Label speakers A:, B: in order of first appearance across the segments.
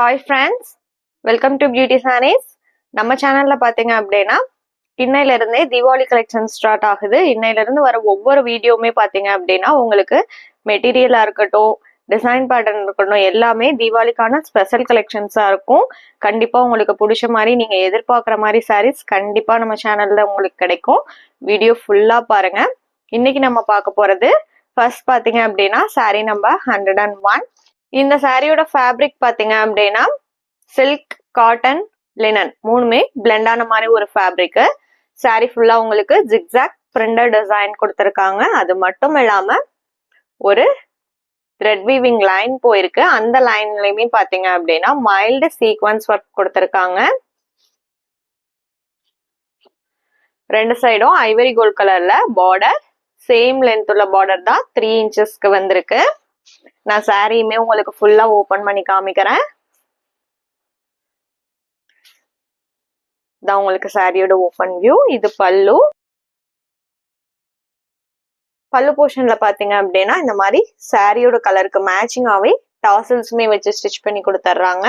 A: Hi friends, welcome to Beauty Sarees. நம்ம சேனல்ல பாத்தீங்க அப்படின்னா இன்னையில இருந்தே தீபாவளி கலெக்ஷன் ஸ்டார்ட் ஆகுது. இன்னையில இருந்து வர ஒவ்வொரு வீடியோவுமே பாத்தீங்க அப்படின்னா உங்களுக்கு மெட்டீரியலா இருக்கட்டும், டிசைன் பேட்டர்ன் இருக்கட்டும், எல்லாமே தீபாவளிக்கான ஸ்பெஷல் கலெக்ஷன்ஸா இருக்கும். கண்டிப்பா உங்களுக்கு பிடிச்ச மாதிரி நீங்க எதிர்பார்க்குற மாதிரி சாரீஸ் கண்டிப்பா நம்ம சேனல்ல உங்களுக்கு கிடைக்கும். வீடியோ ஃபுல்லா பாருங்க. இன்னைக்கு நம்ம பார்க்க போறது ஃபர்ஸ்ட் பாத்தீங்க அப்படின்னா சாரீ நம்பர் 101. இந்த சாரியோட ஃபேப்ரிக் பாத்தீங்க அப்படின்னா சில்க், காட்டன், லினன் மூணுமே பிளெண்ட் ஆன மாதிரி ஒரு ஃபேப்ரிக். சாரி ஃபுல்லா உங்களுக்கு ஜிக்ஸாக் பிரிண்டட் டிசைன் கொடுத்துருக்காங்க. அது மட்டும் இல்லாம ஒரு த்ரெட் வீவிங் லைன் போயிருக்கு. அந்த லைன்லயுமே பாத்தீங்க அப்படின்னா மைல்டு சீக்வன்ஸ் ஒர்க் கொடுத்துருக்காங்க. ரெண்டு சைடும் ஐவரி கோல்ட் கலர்ல பார்டர், சேம் லென்த் உள்ள பார்டர் தான் 3 இன்ச்சஸ்க்கு வந்திருக்கு. நான் சாரியுமே உங்களுக்கு ஃபுல்லா ஓபன் பண்ணி காமிக்கிறேன். இதான் உங்களுக்கு சாரியோட ஓபன் வியூ. இது பல்லு. பல்லு போர்ஷன்ல பாத்தீங்க அப்படின்னா இந்த மாதிரி சாரியோட கலருக்கு மேட்சிங்காவே டாசல்ஸுமே வச்சு ஸ்டிச் பண்ணி கொடுத்துட்றாங்க.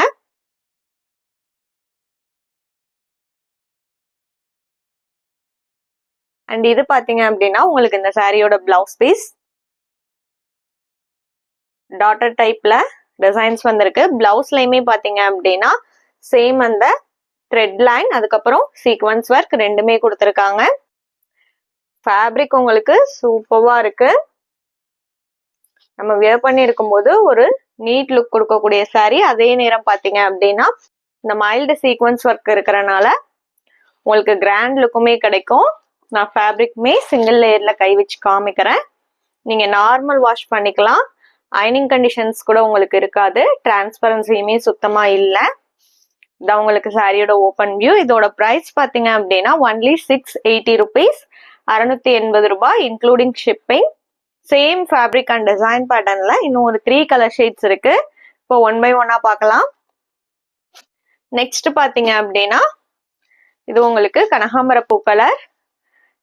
A: அண்ட் இது பாத்தீங்க அப்படின்னா உங்களுக்கு இந்த சாரியோட பிளவுஸ் பீஸ். டாட்டர் டைப்ல டிசைன்ஸ் வந்திருக்கு. பிளவுஸ்லயுமே பாத்தீங்க அப்படின்னா சேம் அந்த த்ரெட் லைன், அதுக்கப்புறம் சீக்வன்ஸ் ஒர்க் ரெண்டுமே கொடுத்துருக்காங்க. ஃபேப்ரிக் உங்களுக்கு சூப்பர்வா இருக்கு. நம்ம வியர் பண்ணி இருக்கும்போது ஒரு நீட் லுக் கொடுக்கக்கூடிய சாரி. அதே நேரம் பாத்தீங்க அப்படின்னா இந்த மைல்டு சீக்வன்ஸ் ஒர்க் இருக்கிறனால உங்களுக்கு கிராண்ட் லுக்குமே கிடைக்கும். நான் ஃபேப்ரிக்குமே சிங்கிள் லேயர்ல கை வச்சு காமிக்கிறேன். நீங்க நார்மல் வாஷ் பண்ணிக்கலாம். அயனிங் கண்டிஷன்ஸ் கூட உங்களுக்கு இருக்காது. டிரான்ஸ்பரன்சியுமே சுத்தமா இல்லை. இதான் உங்களுக்கு சாரியோட ஓபன் வியூ. இதோட பிரைஸ் பாத்தீங்க அப்படின்னா ஒன்லி 680 rupees, 680 ரூபாய் including shipping. Same fabric and design பேட்டர்ன்ல இன்னும் ஒரு 3 கலர் ஷேட்ஸ் இருக்கு. இப்போ 1 by 1 பார்க்கலாம். நெக்ஸ்ட் பாத்தீங்க அப்படின்னா இது உங்களுக்கு கனகாம்பரப்பூ கலர்.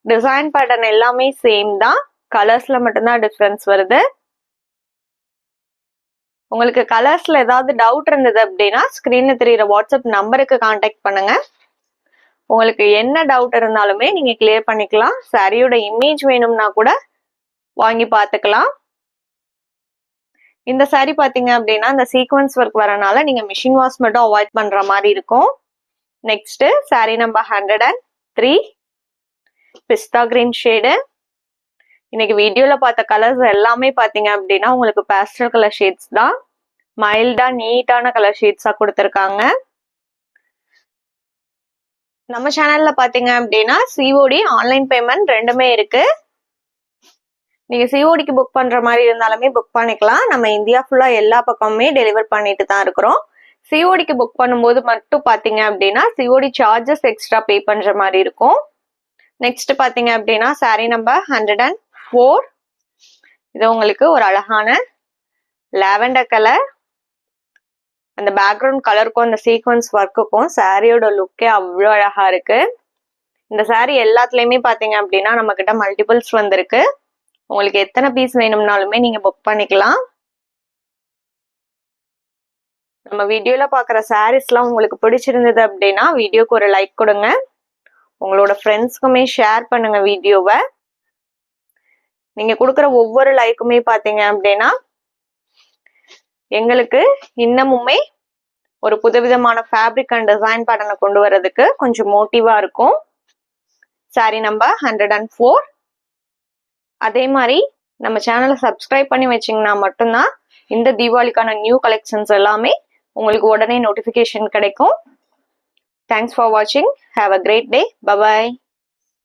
A: டிசைன் பேட்டர்ன் எல்லாமே சேம் தான், கலர்ஸ்ல மட்டும்தான் டிஃபரன்ஸ் வருது. உங்களுக்கு கலர்ஸ்ல ஏதாவது டவுட் இருந்தது அப்படின்னா ஸ்கிரீன்ல தெரியுற வாட்ஸ்அப் நம்பருக்கு கான்டாக்ட் பண்ணுங்க. உங்களுக்கு என்ன டவுட் இருந்தாலுமே நீங்க கிளியர் பண்ணிக்கலாம். சாரியோட இமேஜ் வேணும்னா கூட வாங்கி பார்த்துக்கலாம். இந்த சாரி பாத்தீங்க அப்படின்னா இந்த சீக்வன்ஸ் ஒர்க் வரனால நீங்க மிஷின் வாஷ் மட்டும் அவாய்ட் பண்ற மாதிரி இருக்கும். நெக்ஸ்ட் சாரி நம்பர் 103 பிஸ்தா கிரீன் ஷேடு. இன்னைக்கு வீடியோல பார்த்த கலர்ஸ் எல்லாமே பாத்தீங்க அப்படின்னா உங்களுக்கு பேஸ்டல் கலர் ஷேட்ஸ் தான். மைல்டா நீட்டான கலர் ஷேட்ஸா கொடுத்துருக்காங்க. நம்ம சேனல்ல பாத்தீங்க அப்படின்னா சிஓடி, ஆன்லைன் பேமெண்ட் ரெண்டுமே இருக்கு. நீங்க சிஓடிக்கு புக் பண்ற மாதிரி இருந்தாலுமே புக் பண்ணிக்கலாம். நம்ம இந்தியா ஃபுல்லா எல்லா பக்கமுமே டெலிவர் பண்ணிட்டு தான் இருக்கிறோம். சிஓடிக்கு புக் பண்ணும்போது மட்டும் பாத்தீங்க அப்படின்னா சிஓடி சார்ஜஸ் எக்ஸ்ட்ரா பே பண்ற மாதிரி இருக்கும். நெக்ஸ்ட் பாத்தீங்க அப்படின்னா சாரி நம்பர் 104. இது உங்களுக்கு ஒரு அழகான லாவெண்டர் கலர். அந்த பேக்ரவுண்ட் கலருக்கும் அந்த சீக்வன்ஸ் ஒர்க்குக்கும் சாரியோட லுக்கே அவ்வளோ அழகா இருக்கு. இந்த சாரி எல்லாத்துலயுமே பாத்தீங்க அப்படின்னா நம்ம கிட்ட மல்டிபிள்ஸ் வந்திருக்கு. உங்களுக்கு எத்தனை பீஸ் வேணும்னாலுமே நீங்க புக் பண்ணிக்கலாம். நம்ம வீடியோல பாக்குற சாரீஸ்லாம் உங்களுக்கு பிடிச்சிருந்தது அப்படின்னா வீடியோக்கு ஒரு லைக் கொடுங்க. உங்களோட ஃப்ரெண்ட்ஸ்க்குமே ஷேர் பண்ணுங்க வீடியோவை. நீங்க கொடுக்குற ஒவ்வொரு லைக்குமே பாத்தீங்க அப்படின்னா எங்களுக்கு இன்னமுமே ஒரு புதுவிதமான ஃபேப்ரிக் அண்ட் டிசைன் பேட்டர்னை கொண்டு வர்றதுக்கு கொஞ்சம் மோட்டிவா இருக்கும். Sorry number 104. அதே மாதிரி நம்ம சேனலை சப்ஸ்கிரைப் பண்ணி வச்சிங்கன்னா மட்டும்தான் இந்த தீபாவளிக்கான நியூ கலெக்ஷன்ஸ் எல்லாமே உங்களுக்கு உடனே நோட்டிஃபிகேஷன் கிடைக்கும். தேங்க்ஸ் ஃபார் வாட்சிங். Have a great day. By.